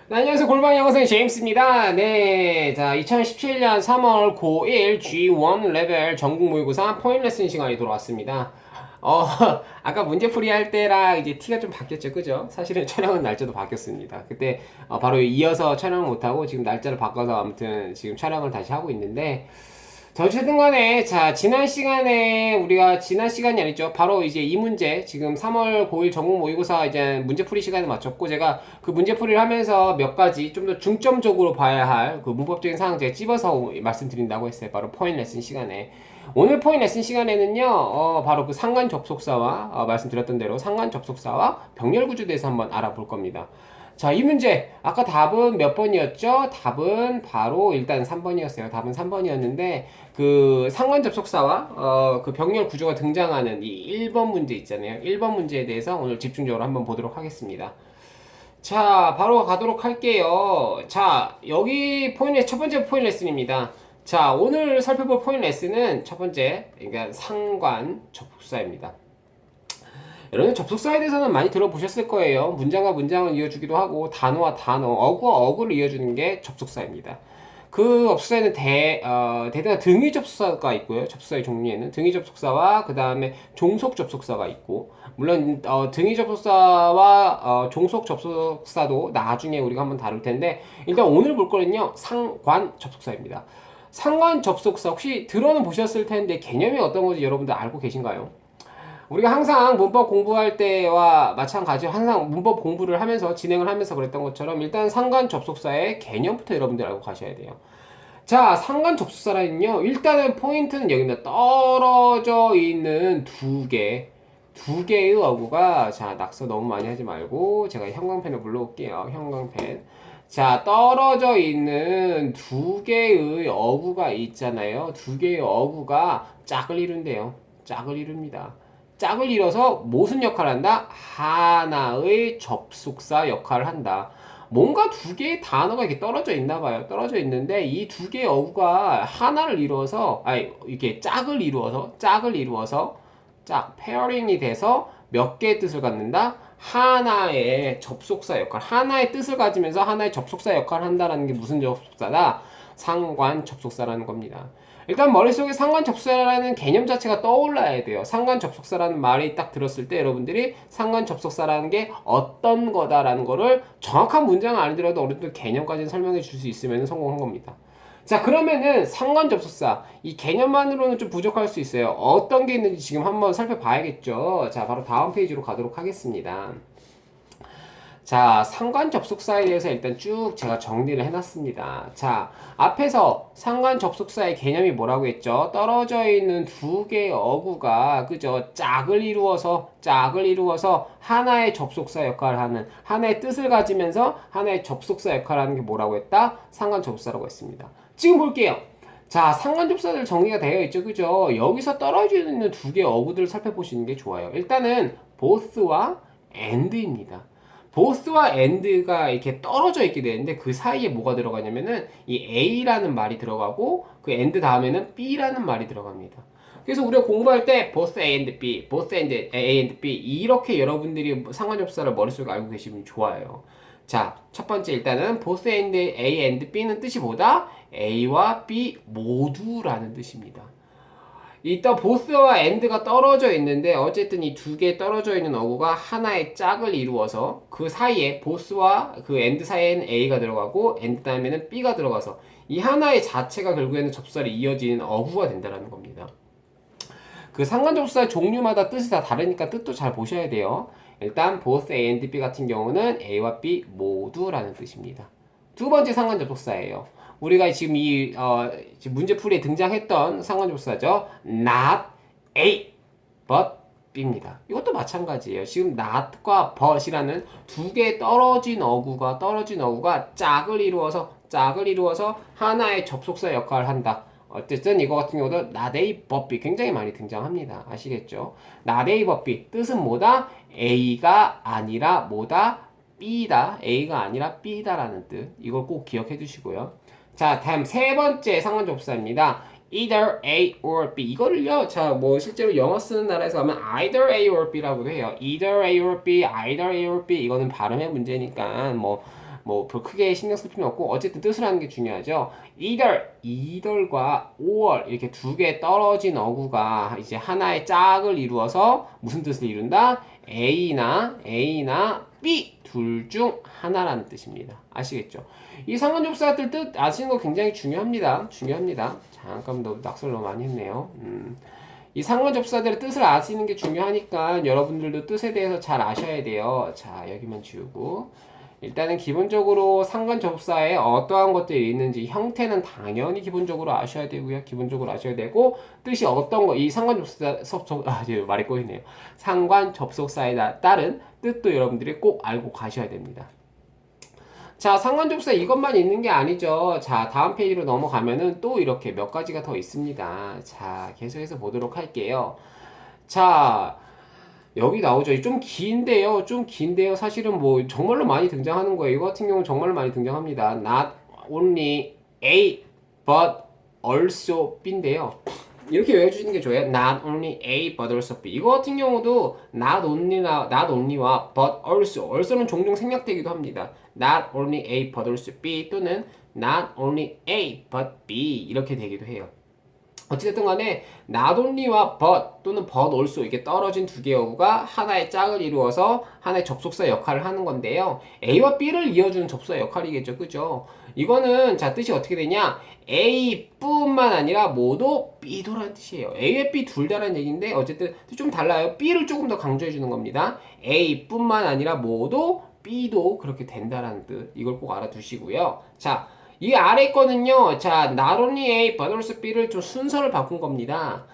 네, 안녕하세요. 골방의 영어생 제임스입니다. 네, 자, 2017년 3월 9일 G1 레벨 전국 모의고사 포인트 레슨 시간이 돌아왔습니다. 어, 아까 문제풀이 할 때랑 이제 티가 좀 바뀌었죠, 그죠? 사실은 촬영은 날짜도 바뀌었습니다. 그때 바로 이어서 촬영을 못하고 지금 날짜를 바꿔서 아무튼 지금 촬영을 다시 하고 있는데, 자, 어쨌든 간에, 자, 지난 시간이 아니죠. 바로 이제 이 문제, 지금 3월 9일 전국 모의고사 이제 문제풀이 시간에 맞췄고, 제가 그 문제풀이를 하면서 몇 가지 좀 더 중점적으로 봐야 할 그 문법적인 사항 제가 찝어서 말씀드린다고 했어요. 바로 포인트 레슨 시간에. 오늘 포인트 레슨 시간에는요, 바로 그 상관 접속사와, 말씀드렸던 대로 상관 접속사와 병렬 구조에 대해서 한번 알아볼 겁니다. 자, 이 문제. 아까 답은 몇 번이었죠? 답은 바로 일단 3번이었어요. 답은 3번이었는데, 그 상관 접속사와, 그 병렬 구조가 등장하는 이 1번 문제 있잖아요. 1번 문제에 대해서 오늘 집중적으로 한번 보도록 하겠습니다. 자, 바로 가도록 할게요. 자, 여기 첫 번째 포인트 레슨입니다. 자, 오늘 살펴볼 포인트 레슨은 첫 번째, 그러니까 상관 접속사입니다. 여러분 접속사에 대해서는 많이 들어보셨을 거예요. 문장과 문장을 이어주기도 하고 단어와 단어, 어구와 어구를 이어주는 게 접속사입니다. 그 접속사에는 대단한 등위 접속사가 있고요. 접속사의 종류에는 등위 접속사와 그 다음에 종속 접속사가 있고, 물론 등위 접속사와 종속 접속사도 나중에 우리가 한번 다룰 텐데, 일단 오늘 볼 거는요 상관 접속사입니다. 상관 접속사 혹시 들어는 보셨을 텐데 개념이 어떤 건지 여러분들 알고 계신가요? 우리가 항상 문법 공부할 때와 마찬가지로 항상 문법 공부를 하면서 진행을 하면서 그랬던 것처럼 일단 상관 접속사의 개념부터 여러분들 알고 가셔야 돼요. 자, 상관 접속사라는요. 일단은 포인트는 여기입니다. 떨어져 있는 두 개의 어구가, 자, 낙서 너무 많이 하지 말고 제가 형광펜을 불러올게요. 형광펜. 자, 떨어져 있는 두 개의 어구가 있잖아요. 두 개의 어구가 짝을 이룬대요. 짝을 이룹니다. 짝을 이뤄서 무슨 역할을 한다? 하나의 접속사 역할을 한다. 뭔가 두 개의 단어가 이렇게 떨어져 있나 봐요. 떨어져 있는데 이 두 개의 어구가 하나를 이루어서, 아니, 이렇게 짝을 이루어서, 페어링이 돼서 몇 개의 뜻을 갖는다? 하나의 접속사 역할, 하나의 뜻을 가지면서 하나의 접속사 역할을 한다는 게 무슨 접속사다? 상관 접속사라는 겁니다. 일단 머릿속에 상관 접속사라는 개념 자체가 떠올라야 돼요. 상관 접속사라는 말이 딱 들었을 때 여러분들이 상관 접속사라는 게 어떤 거다라는 거를 정확한 문장은 아니더라도 어느 정도 개념까지는 설명해 줄 수 있으면 성공한 겁니다. 자, 그러면은 상관 접속사 이 개념만으로는 좀 부족할 수 있어요. 어떤 게 있는지 지금 한번 살펴봐야겠죠. 자, 바로 다음 페이지로 가도록 하겠습니다. 자, 상관 접속사에 대해서 일단 쭉 제가 정리를 해놨습니다. 자, 앞에서 상관 접속사의 개념이 뭐라고 했죠? 떨어져 있는 두 개의 어구가, 그죠? 짝을 이루어서 하나의 접속사 역할을 하는, 하나의 뜻을 가지면서 하나의 접속사 역할을 하는 게 뭐라고 했다? 상관 접속사라고 했습니다. 지금 볼게요. 자, 상관 접속사들 정리가 되어 있죠, 그죠? 여기서 떨어져 있는 두 개의 어구들을 살펴보시는 게 좋아요. 일단은 both와 and입니다. 보스와 엔드가 이렇게 떨어져 있게 되는데 그 사이에 뭐가 들어가냐면은 이 A라는 말이 들어가고 그 엔드 다음에는 B라는 말이 들어갑니다. 그래서 우리가 공부할 때 both A and B, both and A and B 이렇게 여러분들이 상관접사를 머릿속에 알고 계시면 좋아요. 자, 첫 번째 일단은 both and A and B는 뜻이 뭐다? A와 B 모두라는 뜻입니다. 일단 보스와 엔드가 떨어져 있는데 어쨌든 이 두 개 떨어져 있는 어구가 하나의 짝을 이루어서 그 사이에 보스와 그 엔드 사이에는 A가 들어가고 엔드 다음에는 B가 들어가서 이 하나의 자체가 결국에는 접속사를 이어지는 어구가 된다는 겁니다. 그 상관접속사 종류마다 뜻이 다 다르니까 뜻도 잘 보셔야 돼요. 일단 both A and B 같은 경우는 A와 B 모두라는 뜻입니다. 두 번째 상관접속사예요. 우리가 지금 지금 문제풀이에 등장했던 상관접속사죠. Not A, but B입니다. 이것도 마찬가지예요. 지금 not과 but이라는 두 개의 떨어진 어구가 짝을 이루어서 하나의 접속사 역할을 한다. 어쨌든 이거 같은 경우도 not A, but B 굉장히 많이 등장합니다. 아시겠죠? not A, but B 뜻은 뭐다? A가 아니라 뭐다? B다. A가 아니라 B다라는 뜻. 이걸 꼭 기억해 주시고요. 자, 다음 세 번째 상관접속사입니다. either A or B. 이거를요, 자, 뭐 실제로 영어 쓰는 나라에서 하면 either A or B라고도 해요. either A or B, either A or B. 이거는 발음의 문제니까 뭐 뭐 크게 신경 쓸 필요는 없고 어쨌든 뜻을 하는 게 중요하죠. either과 or 이렇게 두 개 떨어진 어구가 이제 하나의 짝을 이루어서 무슨 뜻을 이룬다? A나 B 둘 중 하나라는 뜻입니다. 아시겠죠? 이 상관접사들 뜻 아시는 거 굉장히 중요합니다. 잠깐 너무 낙서를 너무 많이 했네요. 이 상관접사들의 뜻을 아시는 게 중요하니까 여러분들도 뜻에 대해서 잘 아셔야 돼요. 자, 여기만 지우고. 일단은 기본적으로 상관접사에 어떠한 것들이 있는지 형태는 당연히 기본적으로 아셔야 되고요. 기본적으로 아셔야 되고 뜻이 어떤 거, 이 상관접사, 이제 말이 꼬이네요. 상관접속사에 따른 뜻도 여러분들이 꼭 알고 가셔야 됩니다. 자, 상관접사 이것만 있는 게 아니죠. 자, 다음 페이지로 넘어가면은 또 이렇게 몇 가지가 더 있습니다. 자, 계속해서 보도록 할게요. 자, 여기 나오죠. 좀 긴데요. 사실은 뭐 정말로 많이 등장하는 거예요. 이거 같은 경우는 정말로 많이 등장합니다. Not only A, but also B인데요. 이렇게 외워주시는 게 좋아요. Not only A, but also B. 이거 같은 경우도 not only와 but also는 종종 생략되기도 합니다. Not only A, but also B 또는 not only A, but B 이렇게 되기도 해요. 어찌됐든 간에 not only와 but 또는 but also 이게 떨어진 두 개의 어구가 하나의 짝을 이루어서 하나의 접속사 역할을 하는 건데요. A와 B를 이어주는 접속사 역할이겠죠. 그죠? 이거는 자 뜻이 어떻게 되냐? A뿐만 아니라 모두 B도라는 뜻이에요. A와 B 둘 다라는 얘기인데 어쨌든 좀 달라요. B를 조금 더 강조해 주는 겁니다. A뿐만 아니라 모두 B도 그렇게 된다라는 뜻. 이걸 꼭 알아두시고요. 자, 이 아래 거는요. 자, not only A, but also B를 좀 순서를 바꾼 겁니다.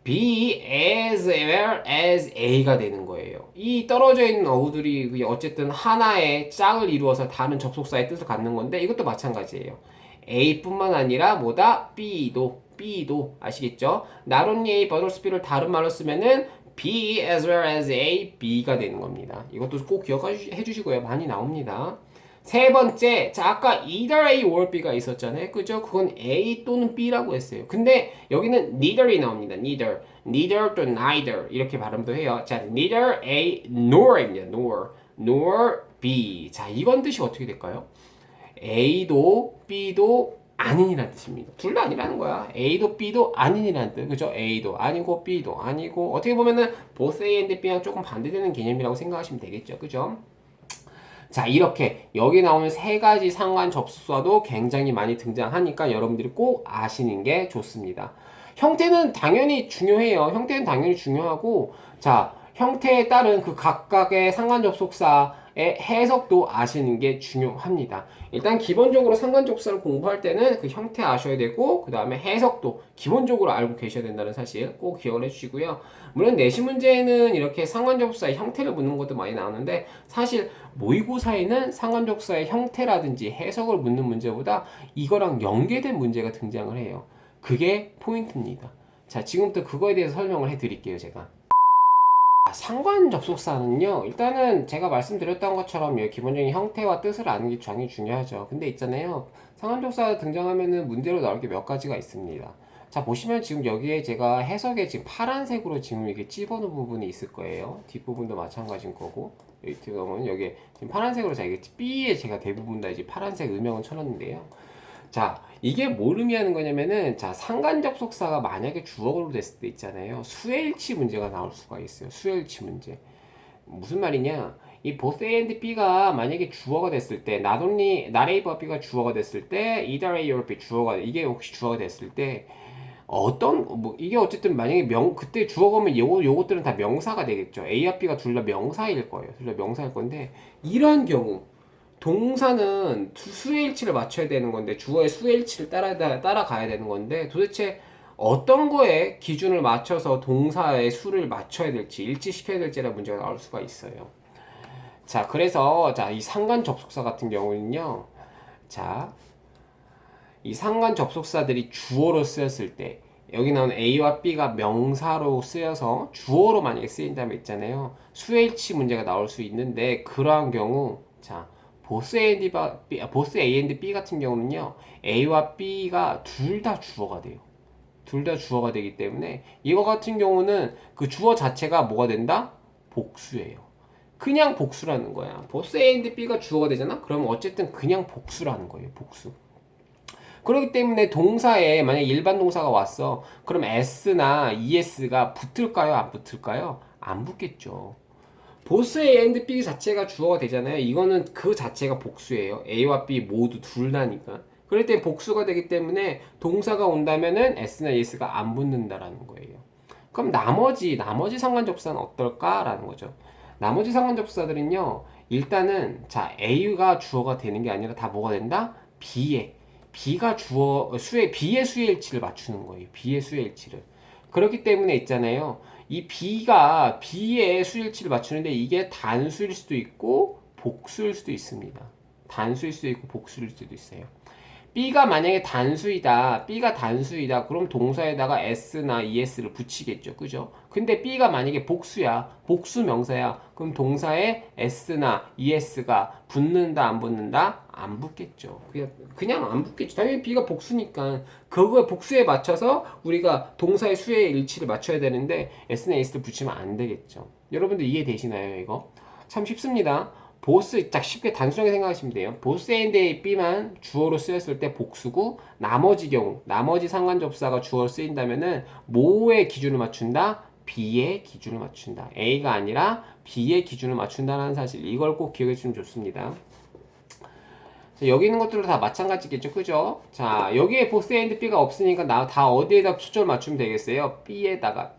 B as well as A가 되는 거예요. 이 떨어져 있는 어구들이 어쨌든 하나의 짝을 이루어서 다른 접속사의 뜻을 갖는 건데 이것도 마찬가지예요. A뿐만 아니라 뭐다? B도 아시겠죠? Not only A, but also B를 다른 말로 쓰면은 B as well as A, B가 되는 겁니다. 이것도 꼭 기억해 주시고요. 많이 나옵니다. 세 번째, 자 아까 either A or B가 있었잖아요. 그죠? 그건 A 또는 B라고 했어요. 근데 여기는 neither이 나옵니다. neither 또 neither 이렇게 발음도 해요. 자, neither A nor입니다. nor B. 자, 이건 뜻이 어떻게 될까요? A도 B도 아닌이라는 뜻입니다. 둘 다 아니라는 거야. A도 B도 아닌이라는 뜻. 그죠? A도 아니고 B도 아니고 어떻게 보면은 both A and B랑 조금 반대되는 개념이라고 생각하시면 되겠죠. 그죠? 자, 이렇게 여기 나오는 세 가지 상관 접속사도 굉장히 많이 등장하니까 여러분들이 꼭 아시는 게 좋습니다. 형태는 당연히 중요해요. 형태는 당연히 중요하고 자, 형태에 따른 그 각각의 상관 접속사의 해석도 아시는 게 중요합니다. 일단 기본적으로 상관 접속사를 공부할 때는 그 형태 아셔야 되고 그 다음에 해석도 기본적으로 알고 계셔야 된다는 사실 꼭 기억을 해주시고요. 물론 내신 문제에는 이렇게 상관 접속사의 형태를 묻는 것도 많이 나오는데 사실 모의고사에는 상관 접속사의 형태라든지 해석을 묻는 문제보다 이거랑 연계된 문제가 등장을 해요. 그게 포인트입니다. 자, 지금부터 그거에 대해서 설명을 해드릴게요, 제가. 상관 접속사는요, 일단은 제가 말씀드렸던 것처럼 기본적인 형태와 뜻을 아는 게 굉장히 중요하죠. 근데 있잖아요, 상관 접속사가 등장하면은 문제로 나올 게 몇 가지가 있습니다. 자, 보시면 지금 여기에 제가 해석에 지금 파란색으로 지금 이렇게 찝어놓은 부분이 있을 거예요. 뒷부분도 마찬가지인 거고, 여기 보면 여기 지금 파란색으로 자, 이게 B에 제가 대부분 다 이제 파란색 음영을 쳐놨는데요. 자, 이게 뭘 의미하는 거냐면은, 자, 상관 접속사가 만약에 주어로 됐을 때 있잖아요. 수일치 문제가 나올 수가 있어요. 수일치 문제. 무슨 말이냐? 이 both A and B가 만약에 주어가 됐을 때, not only, not A but B가 주어가 됐을 때, either A or B 이게 혹시 주어가 됐을 때, 이게 어쨌든 만약에 그때 주어가 오면 요것들은 다 명사가 되겠죠. A와 B가 둘 다 명사일 거예요. 둘 다 명사일 건데, 이러한 경우, 동사는 수의 일치를 맞춰야 되는 건데 주어의 수의 일치를 따라가야 되는 건데 도대체 어떤 거에 기준을 맞춰서 동사의 수를 맞춰야 될지 일치시켜야 될지라는 문제가 나올 수가 있어요. 자, 그래서 이 상관 접속사 같은 경우는요. 자, 이 상관 접속사들이 주어로 쓰였을 때 여기 나오는 A와 B가 명사로 쓰여서 주어로 만약에 쓰인다면 있잖아요. 수의 일치 문제가 나올 수 있는데 그러한 경우 자 보스 A and B 같은 경우는요, A와 B가 둘 다 주어가 돼요. 둘 다 주어가 되기 때문에 이거 같은 경우는 그 주어 자체가 뭐가 된다? 복수예요. 그냥 복수라는 거야. 보스 A and B가 주어가 되잖아? 그러면 어쨌든 그냥 복수라는 거예요. 복수. 그렇기 때문에 동사에 만약에 일반 동사가 왔어. 그럼 S나 ES가 붙을까요? 안 붙을까요? 안 붙겠죠. 보스 A and B 자체가 주어가 되잖아요. 이거는 그 자체가 복수예요. A와 B 모두 둘 다니까. 그럴 때 복수가 되기 때문에 동사가 온다면은 S나 ES가 안 붙는다라는 거예요. 그럼 나머지 상관접사는 어떨까라는 거죠. 나머지 상관접사들은요. 일단은 자 A가 주어가 되는 게 아니라 다 뭐가 된다? B가 B의 수의 일치를 맞추는 거예요. B의 수의 일치를. 그렇기 때문에 있잖아요. 이 B가 B의 수일치를 맞추는데 이게 단수일 수도 있고 복수일 수도 있습니다. 단수일 수도 있고 복수일 수도 있어요. B가 만약에 단수이다. 그럼 동사에다가 S나 ES를 붙이겠죠. 그죠? 근데 B가 만약에 복수 명사야. 그럼 동사에 S나 ES가 붙는다, 안 붙는다? 안 붙겠죠. 그냥 안 붙겠죠. 당연히 B가 복수니까. 그거에 복수에 맞춰서 우리가 동사의 수의 일치를 맞춰야 되는데 S나 ES를 붙이면 안 되겠죠. 여러분들 이해되시나요, 이거? 참 쉽습니다. 보스 딱 쉽게 단순하게 생각하시면 돼요. 보스 A and B만 주어로 쓰였을 때 복수고 나머지 상관접사가 주어로 쓰인다면은 뭐의 기준을 맞춘다? B의 기준을 맞춘다. A가 아니라 B의 기준을 맞춘다는 사실 이걸 꼭 기억해 주시면 좋습니다. 자, 여기 있는 것들도 다 마찬가지겠죠, 그죠? 자, 여기에 보스 A and B가 없으니까 다 어디에다 초점을 맞추면 되겠어요? B에다가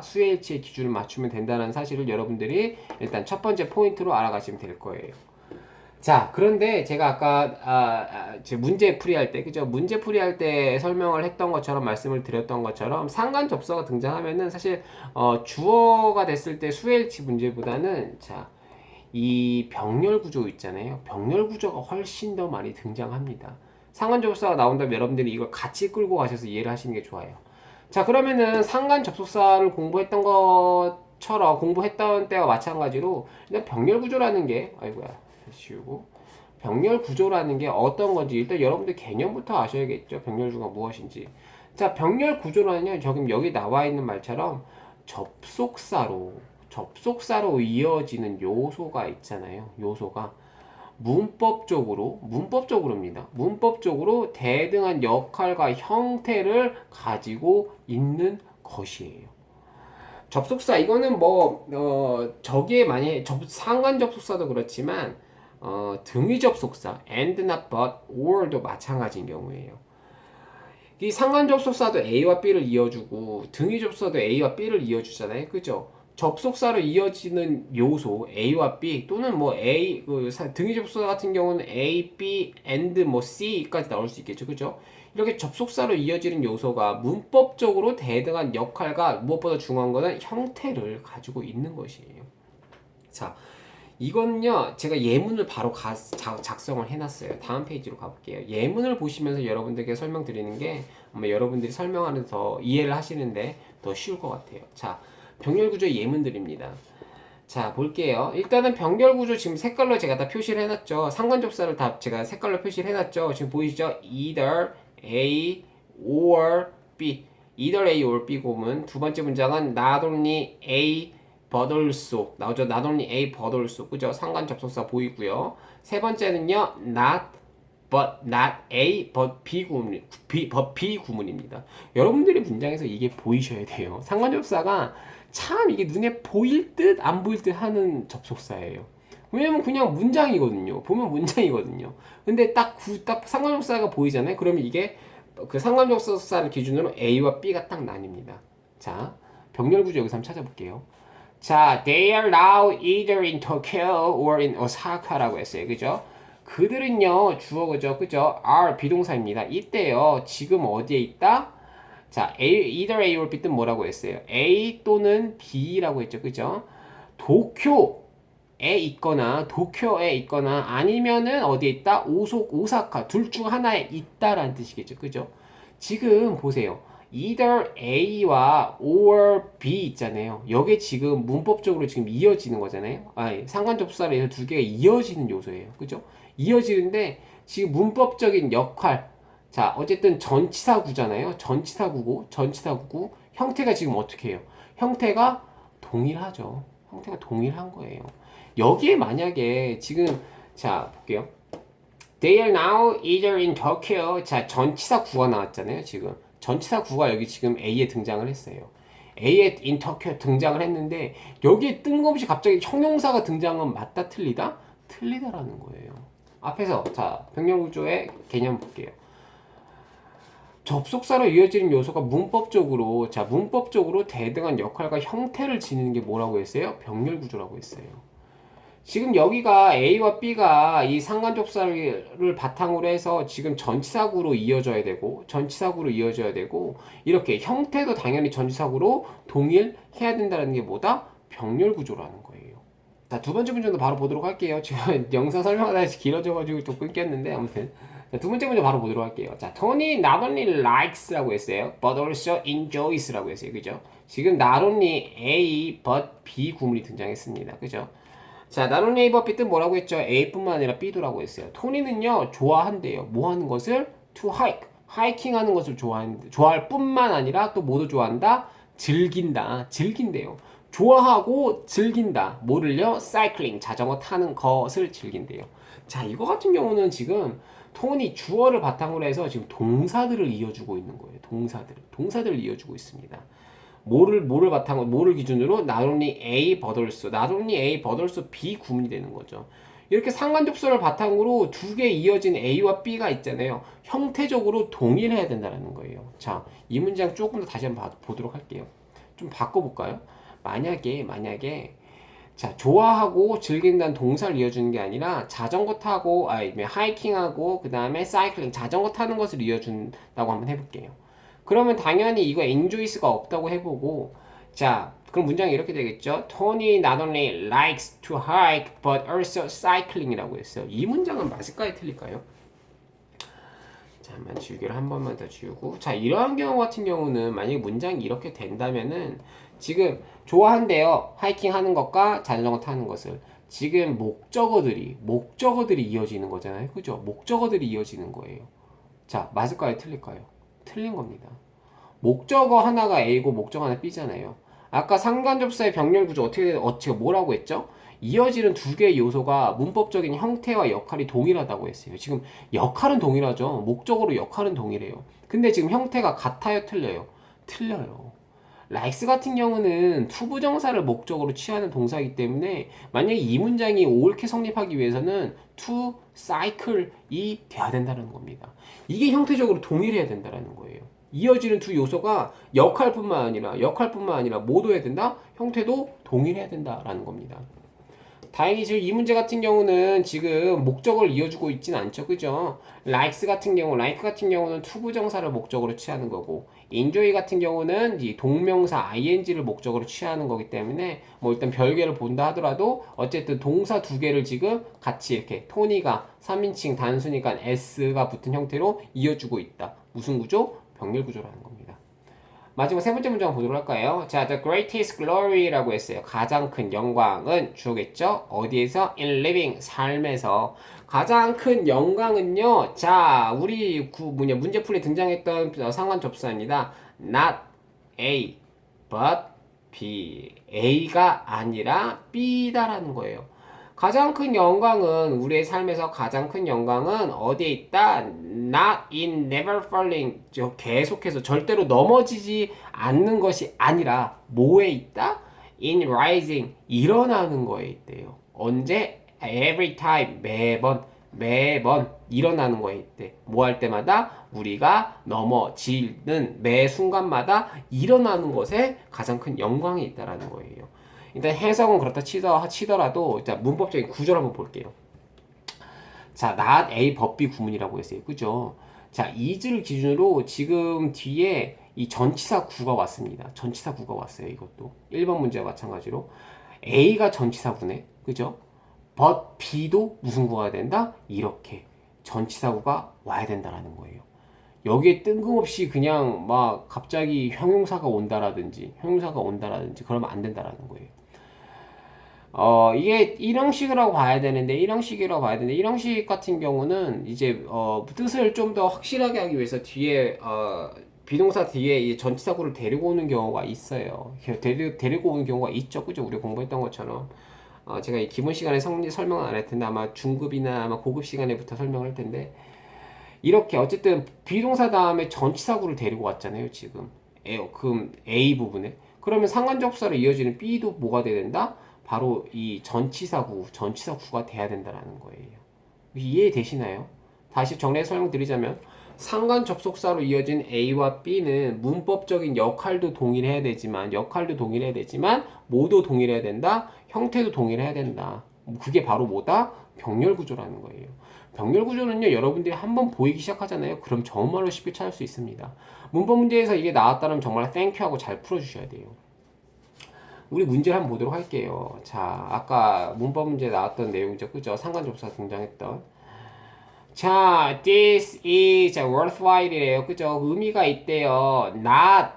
수의 일치의 기준을 맞추면 된다는 사실을 여러분들이 일단 첫 번째 포인트로 알아가시면 될 거예요. 자, 그런데 제가 아까 문제 풀이할 때, 그죠? 문제 풀이할 때 설명을 했던 것처럼 말씀을 드렸던 것처럼 상관 접수가 등장하면은 사실 주어가 됐을 때 수의 일치 문제보다는 이 병렬 구조 있잖아요. 병렬 구조가 훨씬 더 많이 등장합니다. 상관 접속사가 나온다면 여러분들이 이걸 같이 끌고 가셔서 이해를 하시는 게 좋아요. 자, 그러면은 상관 접속사를 공부했던 때와 마찬가지로 일단 병렬 구조라는 게 쉬우고 병렬 구조라는 게 어떤 건지 일단 여러분들 개념부터 아셔야겠죠. 병렬 구조가 무엇인지. 자, 병렬 구조라는요. 지금 여기 나와 있는 말처럼 접속사로 이어지는 요소가 있잖아요. 요소가 문법적으로입니다. 문법적으로 대등한 역할과 형태를 가지고 있는 것이에요. 접속사 이거는 저기에 많이 상관 접속사도 그렇지만 등위 접속사 and not but or도 마찬가지인 경우예요. 이 상관 접속사도 A와 B를 이어주고 등위 접속사도 A와 B를 이어주잖아요. 그죠? 접속사로 이어지는 요소 A와 B 또는 등위 접속사 같은 경우는 A, B, and C까지 나올 수 있겠죠. 그죠? 이렇게 접속사로 이어지는 요소가 문법적으로 대등한 역할과 무엇보다 중요한 것은 형태를 가지고 있는 것이에요. 자, 이건요 제가 예문을 바로 작성을 해놨어요. 다음 페이지로 가볼게요. 예문을 보시면서 여러분들께 설명드리는 게 아마 여러분들이 설명하면서 더 이해를 하시는데 더 쉬울 것 같아요. 자, 병렬구조 예문들입니다. 자, 볼게요. 일단은 병렬구조 지금 색깔로 제가 다 표시를 해놨죠. 상관접사를 다 제가 색깔로 표시를 해놨죠. 지금 보이시죠? either A or B. either A or B 곰은 두 번째 문장은 not only A but also 나오죠. not only A but also 그죠? 상관접속사 보이고요. 세 번째는요. not A but B 구문입니다. 여러분들의 문장에서 이게 보이셔야 돼요. 상관접사가 참 이게 눈에 보일 듯 안 보일 듯 하는 접속사예요. 왜냐면 그냥 문장이거든요. 보면 문장이거든요. 근데 딱 상관접사가 보이잖아요. 그러면 이게 그 상관접사를 기준으로 A와 B가 딱 나뉩니다. 자, 병렬 구조 여기서 한번 찾아볼게요. 자, they are now either in Tokyo or in Osaka라고 했어요. 그죠? 그들은요, 주어 그죠? are 비동사입니다. 이때요, 지금 어디에 있다? 자, either A or B 뜻 뭐라고 했어요? A 또는 B라고 했죠. 그죠? 도쿄에 있거나 아니면은 어디에 있다? 오사카 둘 중 하나에 있다라는 뜻이겠죠. 그죠? 지금 보세요. either A와 or B 있잖아요. 여기 지금 문법적으로 지금 이어지는 거잖아요. 상관접사로 해서 두 개가 이어지는 요소예요. 그죠? 이어지는데 지금 문법적인 역할 자, 어쨌든 전치사구잖아요. 전치사구고 형태가 지금 어떻게 해요? 형태가 동일하죠. 형태가 동일한 거예요. 여기에 만약에 지금 자 볼게요. They are now either in Tokyo. 자 전치사 구가 나왔잖아요. 지금 전치사 구가 여기 지금 A에 등장을 했어요. A에 in Tokyo 등장을 했는데 여기에 뜬금없이 갑자기 형용사가 등장은 맞다 틀리다? 틀리다라는 거예요. 앞에서 자 병렬구조의 개념 볼게요. 접속사로 이어지는 요소가 문법적으로 대등한 역할과 형태를 지니는 게 뭐라고 했어요? 병렬구조라고 했어요. 지금 여기가 A와 B가 이 상관접사를 바탕으로 해서 지금 전치사구로 이어져야 되고 이렇게 형태도 당연히 전치사구로 동일해야 된다는 게 뭐다? 병렬구조라는 거예요. 자, 두 번째 문제도 바로 보도록 할게요. 지금 영상 설명하다 길어져가지고 또 끊겼는데 아무튼 자, 두 번째 문제 바로 보도록 할게요. 자, Tony not only likes라고 했어요, but also enjoys라고 했어요, 그죠? 지금 not only A, but B 구문이 등장했습니다, 그죠? 자, not only A, but B 뜻 뭐라고 했죠? A뿐만 아니라 B도라고 했어요. 토니는요 좋아한대요. 뭐 하는 것을? To hike, 하이킹하는 것을 좋아할 뿐만 아니라 또 뭐도 좋아한다? 즐긴대요. 좋아하고 즐긴다. 뭐를요? 사이클링, 자전거 타는 것을 즐긴대요. 자, 이거 같은 경우는 지금 톤이 주어를 바탕으로 해서 지금 동사들을 이어주고 있는 거예요. 동사들을 이어주고 있습니다. 뭐를 기준으로 not only A but also B 구문이 되는 거죠. 이렇게 상관접수를 바탕으로 두 개 이어진 A와 B가 있잖아요. 형태적으로 동일해야 된다는 거예요. 자, 이 문장 조금 더 다시 한번 보도록 할게요. 좀 바꿔볼까요? 만약에 자, 좋아하고 즐긴다는 동사를 이어주는 게 아니라 자전거 타고, 하이킹하고, 그 다음에 사이클링, 자전거 타는 것을 이어준다고 한번 해볼게요. 그러면 당연히 이거 enjoys가 없다고 해보고, 자, 그럼 문장이 이렇게 되겠죠? Tony not only likes to hike, but also cycling이라고 했어요. 이 문장은 맞을까요? 틀릴까요? 잠깐만, 지우개를 한 번만 더 지우고. 자, 이러한 경우 같은 경우는 만약에 문장이 이렇게 된다면은 지금 좋아한대요. 하이킹 하는 것과 자전거 타는 것을. 지금 목적어들이 이어지는 거잖아요. 그죠? 목적어들이 이어지는 거예요. 자, 맞을까요? 틀릴까요? 틀린 겁니다. 목적어 하나가 A고 목적어 하나 B잖아요. 아까 상관접사의 병렬구조 어떻게 뭐라고 했죠? 이어지는 두 개의 요소가 문법적인 형태와 역할이 동일하다고 했어요. 지금 역할은 동일하죠. 목적어로 역할은 동일해요. 근데 지금 형태가 같아요, 틀려요? 틀려요. likes 같은 경우는 투부정사를 목적으로 취하는 동사이기 때문에 만약에 이 문장이 옳게 성립하기 위해서는 to cycle이 돼야 된다는 겁니다. 이게 형태적으로 동일해야 된다는 거예요. 이어지는 두 요소가 역할뿐만 아니라 뭐도 해야 된다? 형태도 동일해야 된다라는 겁니다. 다행히 지금 이 문제 같은 경우는 지금 목적을 이어주고 있진 않죠. 그죠? like 같은 경우는 투부정사를 목적으로 취하는 거고 enjoy 같은 경우는 이 동명사 ing를 목적으로 취하는 거기 때문에 뭐 일단 별개를 본다 하더라도 어쨌든 동사 두 개를 지금 같이 이렇게 토니가 3인칭 단순이니까 s가 붙은 형태로 이어주고 있다. 무슨 구조? 병렬 구조라는 겁니다. 마지막 세 번째 문장 보도록 할까요? 자, the greatest glory라고 했어요. 가장 큰 영광은 주겠죠? 어디에서? in living, 삶에서. 가장 큰 영광은요. 자, 우리 문제풀이에 등장했던 상관 접수입니다. not A, but B. A가 아니라 B다라는 거예요. 가장 큰 영광은 우리의 삶에서 가장 큰 영광은 어디에 있다? Not in never falling. 계속해서 절대로 넘어지지 않는 것이 아니라 뭐에 있다? In rising. 일어나는 거에 있대요. 언제? Every time. 매번 일어나는 거에 있대. 뭐 할 때마다? 우리가 넘어지는 매 순간마다 일어나는 것에 가장 큰 영광이 있다라는 거예요. 일단 해석은 그렇다 치더라도 일단 문법적인 구조를 한번 볼게요. 자, not A but B 구문이라고 했어요. 그죠? 자, is를 기준으로 지금 뒤에 이 전치사 구가 왔습니다. 전치사 구가 왔어요. 이것도 1번 문제와 마찬가지로 A가 전치사 구네. 그죠? but B도 무슨 구가 된다? 이렇게 전치사 구가 와야 된다라는 거예요. 여기에 뜬금없이 그냥 막 갑자기 형용사가 온다라든지 그러면 안 된다라는 거예요. 이게 일형식이라고 봐야 되는데 일형식 같은 경우는 이제 뜻을 좀 더 확실하게 하기 위해서 뒤에 비동사 뒤에 이 전치사구를 데리고 오는 경우가 있어요. 데리고 오는 경우가 있죠. 그죠? 우리 공부했던 것처럼. 제가 이 기본 시간에 설명은 안 할 텐데 아마 중급이나 아마 고급 시간에부터 설명할 텐데 이렇게 어쨌든 비동사 다음에 전치사구를 데리고 왔잖아요. 지금 그럼 A 부분에 그러면 상관접사로 이어지는 B도 뭐가 돼야 된다? 바로 이 전치사구가 돼야 된다라는 거예요. 이해되시나요? 다시 정리해서 설명드리자면 상관 접속사로 이어진 A와 B는 문법적인 역할도 동일해야 되지만 모두 동일해야 된다. 형태도 동일해야 된다. 그게 바로 뭐다? 병렬 구조라는 거예요. 병렬 구조는요, 여러분들이 한번 보이기 시작하잖아요. 그럼 정말로 쉽게 찾을 수 있습니다. 문법 문제에서 이게 나왔다면 정말 땡큐 하고 잘 풀어주셔야 돼요. 우리 문제를 한번 보도록 할게요. 자, 아까 문법 문제에 나왔던 내용이죠. 그죠? 상관접사 등장했던. 자, this is worthwhile이래요. 그죠? 의미가 있대요. not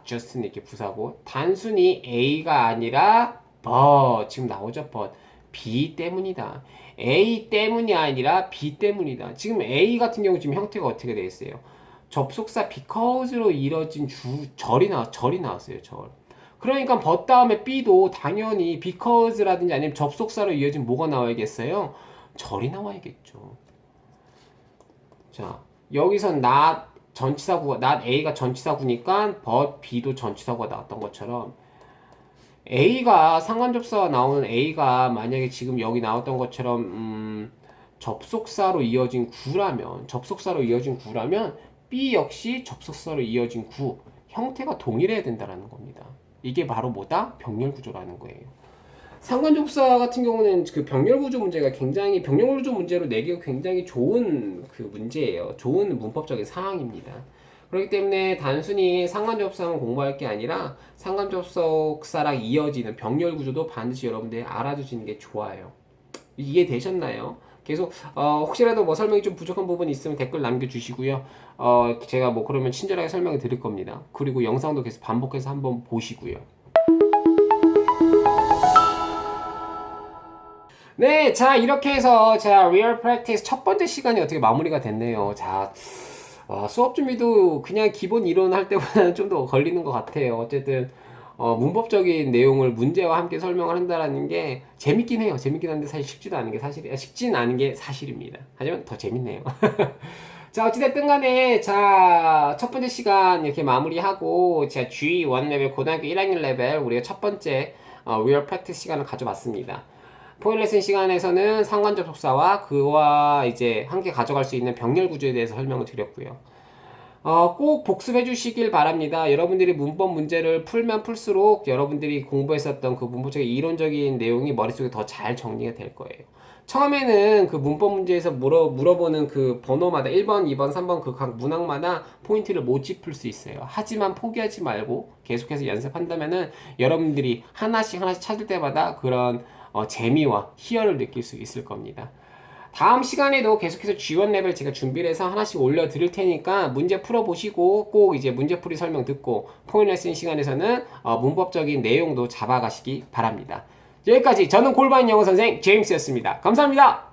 just 이렇게 부사고, 단순히 A가 아니라 but, 지금 나오죠? but. B 때문이다. A 때문이 아니라 B 때문이다. 지금 A 같은 경우 지금 형태가 어떻게 되어 있어요? 접속사 because로 이뤄진 절이 나왔어요. 절. 그러니까 but 다음에 B도 당연히 because라든지 아니면 접속사로 이어진 뭐가 나와야겠어요? 절이 나와야겠죠. 자, 여기선 not A가 전치사구니까 but B도 전치사구가 나왔던 것처럼 A가 상관접사가 나오는 A가 만약에 지금 여기 나왔던 것처럼 접속사로 이어진 구라면 B 역시 접속사로 이어진 구 형태가 동일해야 된다는 겁니다. 이게 바로 뭐다? 병렬 구조라는 거예요. 상관접사 같은 경우는 그 병렬 구조 문제가 굉장히 병렬 구조 문제로 내기가 굉장히 좋은 그 문제예요. 좋은 문법적인 사항입니다. 그렇기 때문에 단순히 상관접사만 공부할 게 아니라 상관접속사랑 이어지는 병렬 구조도 반드시 여러분들이 알아두시는 게 좋아요. 이해되셨나요? 계속 혹시라도 뭐 설명이 좀 부족한 부분이 있으면 댓글 남겨주시고요. 제가 뭐 그러면 친절하게 설명을 드릴 겁니다. 그리고 영상도 계속 반복해서 한번 보시고요. 네, 자 이렇게 해서 Real Practice 첫 번째 시간이 어떻게 마무리가 됐네요. 자, 수업 준비도 그냥 기본 이론 할 때보다는 좀 더 걸리는 것 같아요. 어쨌든 문법적인 내용을 문제와 함께 설명을 한다는 게 재밌긴 해요. 재밌긴 한데 사실 쉽지는 않은 게 사실입니다. 하지만 더 재밌네요. 자, 어찌됐든 간에, 자, 첫 번째 시간 이렇게 마무리하고, 자, G1 레벨, 고등학교 1학년 레벨, 우리가 첫 번째, Real Practice 시간을 가져봤습니다. 포인트 레슨 시간에서는 상관접속사와 그와 이제 함께 가져갈 수 있는 병렬 구조에 대해서 설명을 드렸고요. 꼭 복습해 주시길 바랍니다. 여러분들이 문법 문제를 풀면 풀수록 여러분들이 공부했었던 그 문법적인 이론적인 내용이 머릿속에 더 잘 정리가 될 거예요. 처음에는 그 문법 문제에서 물어보는 그 번호마다 1번, 2번, 3번 그 각 문항마다 포인트를 못 짚을 수 있어요. 하지만 포기하지 말고 계속해서 연습한다면은 여러분들이 하나씩 찾을 때마다 그런 재미와 희열을 느낄 수 있을 겁니다. 다음 시간에도 계속해서 G1 레벨 제가 준비를 해서 하나씩 올려드릴 테니까 문제 풀어보시고 꼭 이제 문제풀이 설명 듣고 포인트 레슨 시간에서는 문법적인 내용도 잡아가시기 바랍니다. 여기까지 저는 골반 영어 선생 제임스였습니다. 감사합니다.